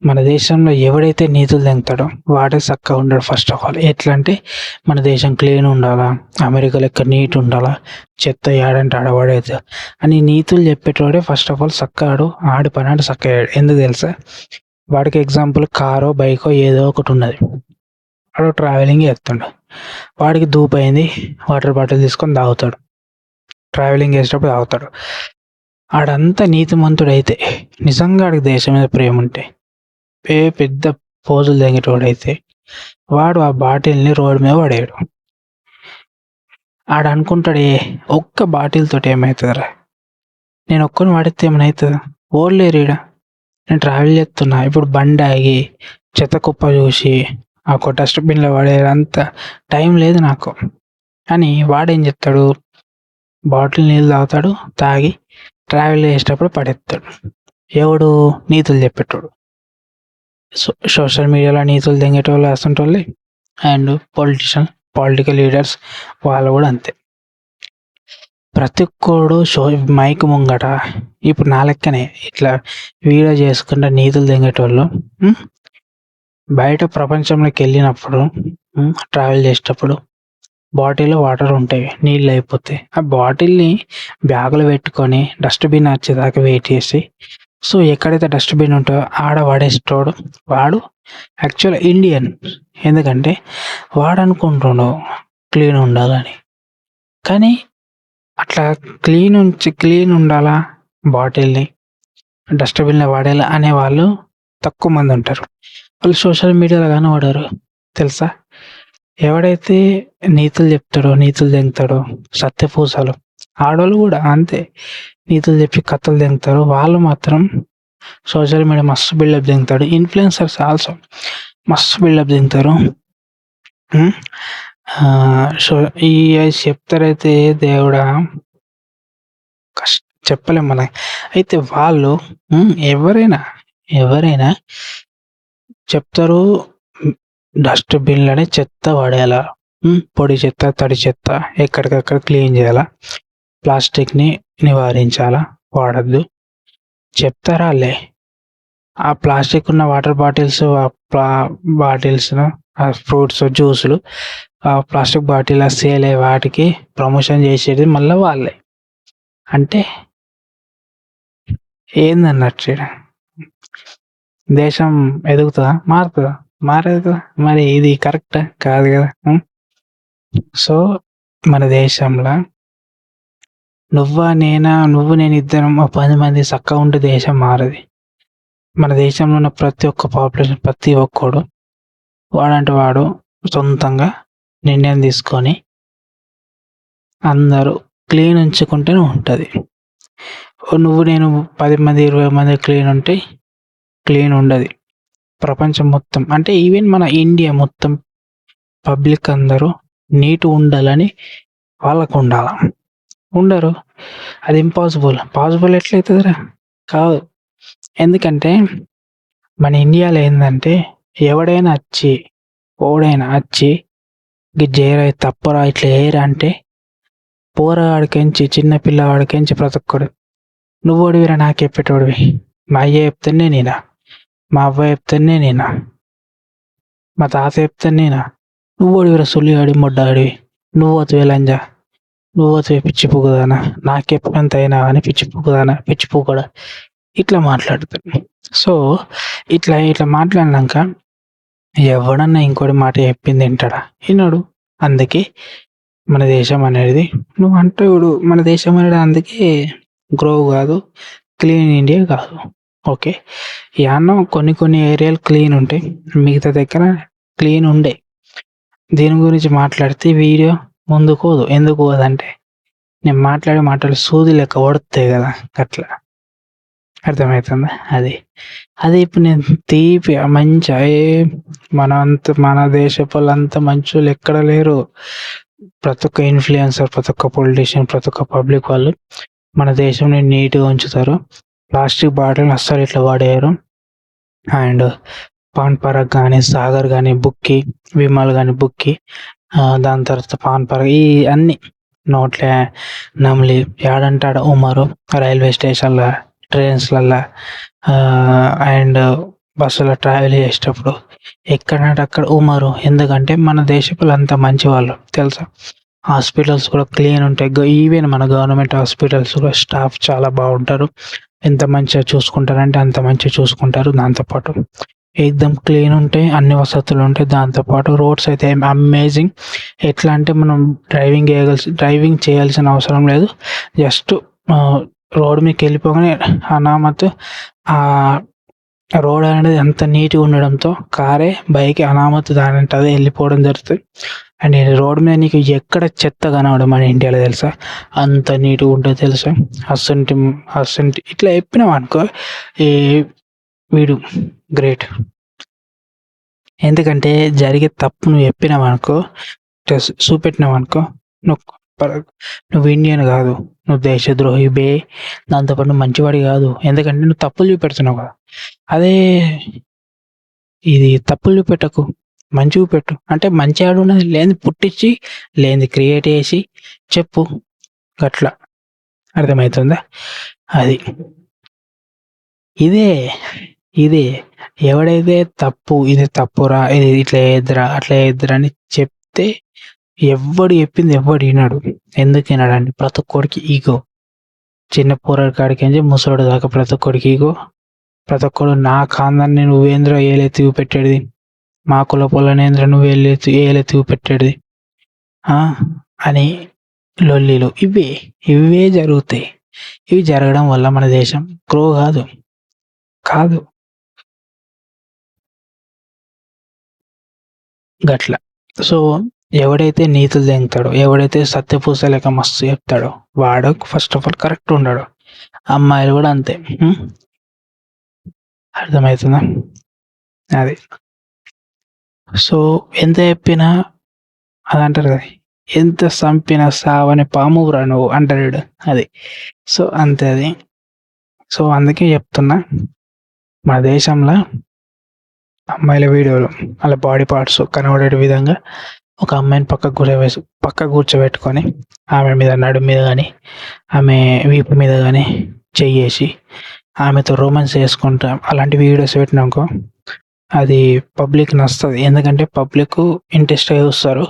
మన దేశంలో ఎవడైతే నీతులు తెంగుతాడో వాడే చక్కగా ఉండడు. ఫస్ట్ ఆఫ్ ఆల్ ఎట్లా అంటే మన దేశం క్లీన్ ఉండాలా, అమెరికా లెక్క నీట్ ఉండాలా, చెత్త ఏడంటే ఆడవాడేది అని నీతులు చెప్పేటోడే ఫస్ట్ ఆఫ్ ఆల్ చక్కగా ఆడి పని అంటే చక్కగా ఎందుకు తెలుసా? వాడికి ఎగ్జాంపుల్ కారో బైకో ఏదో ఒకటి ఉన్నది, వాడు ట్రావెలింగ్ చేస్తుండు, వాడికి దూపైంది, వాటర్ బాటిల్ తీసుకొని తాగుతాడు, ట్రావెలింగ్ చేసేటప్పుడు తాగుతాడు. ఆడంతా నీతిమంతుడైతే, నిజంగా ఆడికి దేశం మీద ప్రేమ ఉంటే, పెద్ద పోజులు తెంగేటోడైతే వాడు ఆ బాటిల్ని రోడ్డు మీద పడేయడు. ఆడు అనుకుంటాడే ఒక్క బాటిల్ తోటి ఏమవుతుందిరా, నేను ఒక్కని వాడితే ఏమైనా అవుతుందా? ఓడలేరు ఈడ, నేను ట్రావెల్ చేస్తున్నా, ఇప్పుడు బండి ఆగి చెత్త కుప్ప చూసి ఒక డస్ట్బిన్లో పడేంత టైం లేదు నాకు అని వాడేం చెప్తాడు, బాటిల్ నీళ్ళు తాగుతాడు, తాగి ట్రావెల్ చేసేటప్పుడు పడేస్తాడు. ఎవడు? నీతులు చెప్పేటోడు. సోషల్ మీడియాలో నీతులు తెంగేటోళ్ళు వస్తుంటోళ్ళే, అండ్ పొలిటికల్ లీడర్స్ వాళ్ళు కూడా అంతే. ప్రతి ఒక్కడు మైక్ ముంగట ఇప్పుడు నా లెక్కనే ఇట్లా వీడియో చేసుకుంటే నీతులు తెంగేటోళ్ళు బయట ప్రపంచంలోకి వెళ్ళినప్పుడు, ట్రావెల్ చేసేటప్పుడు బాటిల్లో వాటర్ ఉంటాయి, నీళ్ళు అయిపోతాయి, ఆ బాటిల్ని బ్యాగులో పెట్టుకొని డస్ట్బిన్ వచ్చేదాకా వెయిట్ చేసి, సో ఎక్కడైతే డస్ట్బిన్ ఉంటుందో ఆడ పడేసేటోడు వాడు యాక్చువల్ ఇండియన్. ఎందుకంటే వాడు అనుకుంటుండు క్లీన్ ఉండాలని, కానీ అట్లా క్లీన్ ఉండాలా, బాటిల్ని డస్ట్బిన్లో వాడేలా అనే వాళ్ళు తక్కువ మంది ఉంటారు. వాళ్ళు సోషల్ మీడియాలో కానీ వాడారు తెలుసా? ఎవడైతే నీతులు చెప్తాడో, నీతులు తెంగుతాడో, సత్యపూసలు ఆడవాళ్ళు కూడా అంతే, నీతులు చెప్పి కథలు తెంగుతారు. వాళ్ళు మాత్రం సోషల్ మీడియా మస్తు బిల్డప్ తెంగుతాడు. ఇన్ఫ్లుయెన్సర్స్ ఆల్సో మస్తు బిల్డప్ తెంగుతారు. సో ఈ చెప్తారైతే దేవుడా చెప్పలేం మనం. అయితే వాళ్ళు ఎవరైనా చెప్తారు డస్ట్బిన్లోనే చెత్త పడేయాలా, పొడి చెత్త తడి చెత్త ఎక్కడికక్కడ క్లీన్ చేయాలా, ప్లాస్టిక్ని నివారించాలా, వాడద్దు చెప్తారా వాళ్ళే. ఆ ప్లాస్టిక్ ఉన్న వాటర్ బాటిల్స్ ఫ్రూట్స్ జ్యూసులు ఆ ప్లాస్టిక్ బాటిల్ సేల్ అయ్యే వాటికి ప్రమోషన్ చేసేది మళ్ళీ వాళ్ళే. అంటే ఏందన్నట్టు దేశం ఎదుగుతుందా, మారుతుందా? మారేది కదా. మరి ఇది కరెక్టా కాదు కదా. సో మన దేశంలో నువ్వు నేను ఇద్దరం 10 మంది చక్కగా ఉంటే దేశం మారది. మన దేశంలో ఉన్న ప్రతి ఒక్క పాపులేషన్, ప్రతి ఒక్కడు వాడంటే వాడు సొంతంగా నిర్ణయం తీసుకొని అందరూ క్లీన్ ఉంచుకుంటేనే ఉంటుంది. నువ్వు నేను 10 మంది 20 మంది క్లీన్ ఉంటే క్లీన్ ఉండదు ప్రపంచం మొత్తం. అంటే ఈవెన్ మన ఇండియా మొత్తం పబ్లిక్ అందరూ నీట్ ఉండాలని వాళ్ళకు ఉండరు. అది పాసిబుల్ ఎట్లయితుందిరా? కాదు. ఎందుకంటే మన ఇండియాలో ఏంటంటే ఎవడైనా వచ్చి జేరా తప్పరా ఇట్లా ఏరా అంటే పోరగాడికించి చిన్న పిల్లవాడికించి ప్రతి ఒక్కడు నువ్వు ఓడివిరా నాకు చెప్పేటోడివి, మా అయ్య చెప్తేనే నేనా, మా అవ్వ చెప్తేనే నేనా, మా తాత చెప్తేనే నేనా, నువ్వు ఓడివిరా సుల్లిగాడి మొడ్డాడివి, నువ్వు అతువే లంజా, నువ్వు అతువే పిచ్చి పువ్వుదానా, నాకు చెప్పినంత అయినా కానీ పిచ్చి పువ్వుకడా ఇట్లా మాట్లాడుతాడు. సో ఇట్లా మాట్లాడినాక ఎవడన్నా ఇంకోటి మాట చెప్పింది వింటాడా? విన్నాడు. అందుకే మన దేశం అనేది నువ్వు అంటే మన దేశం అనేది అందుకే గ్రో కాదు, క్లీన్ ఇండియా కాదు. ఓకే, యాన్నో కొన్ని ఏరియాలు క్లీన్ ఉంటాయి, మిగతా దగ్గర క్లీన్ ఉండే. దీని గురించి మాట్లాడితే వీడియో ముందుకు పోదు. ఎందుకు పోదంటే నేను మాటలు సూది లెక్క ఓడుతాయి కదా, అట్లా అర్థమవుతుందా? అది ఇప్పుడు నేను మంచిగా మన దేశపు వాళ్ళంతా మంచోళ్ళు ఎక్కడ లేరు. ప్రతి ఒక్క ఇన్ఫ్లుయెన్సర్, ప్రతి ఒక్క పొలిటీషియన్, ప్రతి ఒక్క పబ్లిక్ వాళ్ళు మన దేశంని నీట్గా ఉంచుతారు. ప్లాస్టిక్ బాటిల్ అస్సలు ఇట్లా వాడేయరు. అండ్ పాన్ పరాగ్ కానీ, సాగర్ కానీ, బుక్కి, విమల్ కానీ బుక్కి, దాని తర్వాత పాన్ పరాగ్, ఈ అన్నీ నోట్లే నమిలి ఏడంటాడు ఉమరు రైల్వే స్టేషన్లో, ట్రైన్స్లల్లో, అండ్ బస్సులో ట్రావెల్ చేసేటప్పుడు ఎక్కడంటే అక్కడ ఉమరు. ఎందుకంటే మన దేశపులు అంత మంచి వాళ్ళు తెలుసా. హాస్పిటల్స్ కూడా క్లీన్ ఉంటాయి. ఈవెన్ మన గవర్నమెంట్ హాస్పిటల్స్ కూడా స్టాఫ్ చాలా బాగుంటారు. ఎంత మంచిగా చూసుకుంటారంటే అంత మంచిగా చూసుకుంటారు. దాంతోపాటు ఏకదమ్ క్లీన్ ఉంటాయి, అన్ని వసతులు ఉంటాయి. దాంతోపాటు రోడ్స్ అయితే అమేజింగ్. ఎట్లా అంటే మనం డ్రైవింగ్ చేయాల్సిన అవసరం లేదు. జస్ట్ రోడ్ మీదకి వెళ్ళిపోగానే అనామత్ రోడ్ అనేది అంత నీట్గా ఉండడంతో కారే బైక్ అనామత్ దానంటే అదే వెళ్ళిపోవడం జరుగుతుంది. అండ్ రోడ్ మీద నీకు ఎక్కడ చెత్త కనబడదు మన ఇండియాలో తెలుసా. అంత నీట్గా ఉంటుంది తెలుసా. అసంటి ఇట్లా చెప్పినాం అనుకో ఈ వీడు గ్రేట్. ఎందుకంటే జరిగే తప్పు నువ్వు చెప్పినావు అనుకో, చూపెట్టినావు అనుకో, నువ్వు ఇండియన్ కాదు, నువ్వు దేశద్రోహి బే. దాంతోపాటు నువ్వు మంచివాడి కాదు. ఎందుకంటే నువ్వు తప్పులు చూపెడుతున్నావు కదా. అదే ఇది తప్పులు చూపెట్టకు, మంచి చూపెట్టు. అంటే మంచి ఆడు ఉన్నది లేని పుట్టించి లేని క్రియేట్ చేసి చెప్పు. అట్లా అర్థమవుతుందా. అది ఇదే ఎవడైతే తప్పు, ఇది తప్పురా, ఇది ఇట్లా వేద్దురా అట్లా వేద్దురా అని చెప్తే ఎవడు చెప్పింది ఎవడు వినాడు. ఎందుకు వినాడండి? ప్రతి ఒక్కడికి ఈగో. చిన్న పోరాడు కాడికి ముసలోడు దాకా ప్రతి ఒక్కడికి ఈగో. ప్రతి ఒక్కడు నా ఖాందాన్ని నువ్వేంద్ర ఏలెత్తి చూపెట్టేది, మా కుల పొలనేంద్ర నువ్వు ఏలెత్తి చూపెట్టేది అని లొల్లిలు ఇవే జరుగుతాయి. ఇవి జరగడం వల్ల మన దేశం గ్రో కాదు గట్ల. సో ఎవడైతే నీతులు తెంగుతాడో, ఎవడైతే సత్యపూస లేక మస్తు చెప్తాడో వాడు ఫస్ట్ ఆఫ్ ఆల్ కరెక్ట్ ఉన్నాడు. అమ్మాయిలు కూడా అంతే. అర్థమవుతుందా. అది సో ఎంత చెప్పినా అది అంటారు కదా, ఎంత చంపినా సావని పామురా నువ్వు అంటాడు. అది సో అంతే అది. సో అందుకే చెప్తున్నా, మన దేశంలో అమ్మాయిల వీడియోలు వాళ్ళ బాడీ పార్ట్స్ కనబడే విధంగా ఒక అమ్మాయిని పక్క కూర్చోబెట్టుకొని ఆమె మీద నడుము మీద కానీ ఆమె వీపు మీద కానీ చెయ్యేసి ఆమెతో రొమాన్స్ చేసుకుంటా అలాంటి వీడియోస్ పెట్టినాకో అది పబ్లిక్ నచ్చుతుంది. ఎందుకంటే పబ్లిక్ ఇంట్రెస్ట్గా చూస్తారు.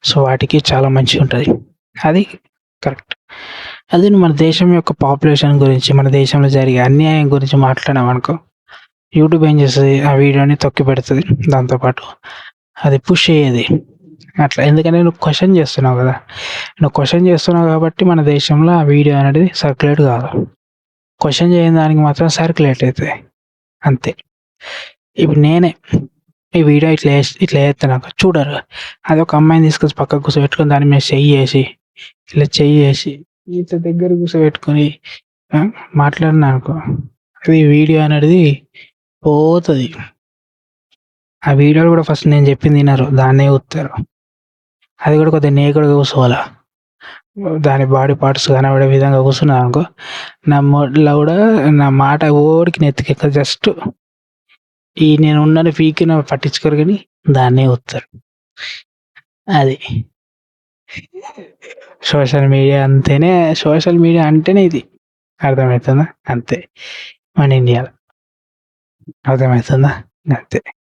సో వాటికి చాలా మంచిగా ఉంటుంది. అది కరెక్ట్. అదే మన దేశం యొక్క పాపులేషన్ గురించి, మన దేశంలో జరిగే అన్యాయం గురించి మాట్లాడామనుకో, యూట్యూబ్ ఏం చేస్తుంది, ఆ వీడియోని తొక్కి పెడుతుంది. దాంతోపాటు అది పుష్ అయ్యేది అట్లా. ఎందుకంటే నువ్వు క్వశ్చన్ చేస్తున్నావు కాబట్టి మన దేశంలో ఆ వీడియో అనేది సర్క్యులేట్ కాదు. క్వశ్చన్ చేయని దానికి మాత్రం సర్క్యులేట్ అవుతుంది అంతే. ఇప్పుడు నేనే ఈ వీడియో ఇట్లా చేస్తున్నాక చూడరు. అది ఒక అమ్మాయిని తీసుకొచ్చి పక్కకు కూర్చోబెట్టుకొని దాని మీద చెయ్యేసి ఇంత దగ్గర కూర్చోబెట్టుకొని మాట్లాడినా అనుకో, అది వీడియో అనేది పోతుంది. ఆ వీడియోలు కూడా ఫస్ట్ నేను చెప్పింది వినరు, దాన్నే చూస్తారు. అది కూడా కొద్దిగా నేకుడుగా కూర్చోవాలా, దాని బాడీ పార్ట్స్ కనబడే విధంగా కూర్చున్నా అనుకో, నా మొదట్లో కూడా నా మాట ఓడికి నెత్తికెక్క. జస్ట్ నేను ఉన్నది పీకిన పట్టించుకోరు కానీ దాన్నే చూస్తారు. అది సోషల్ మీడియా అంటేనే ఇది. అర్థమవుతుందా. అంతే మన ఇండియాలో. అర్థమవుతుందా. అంతే.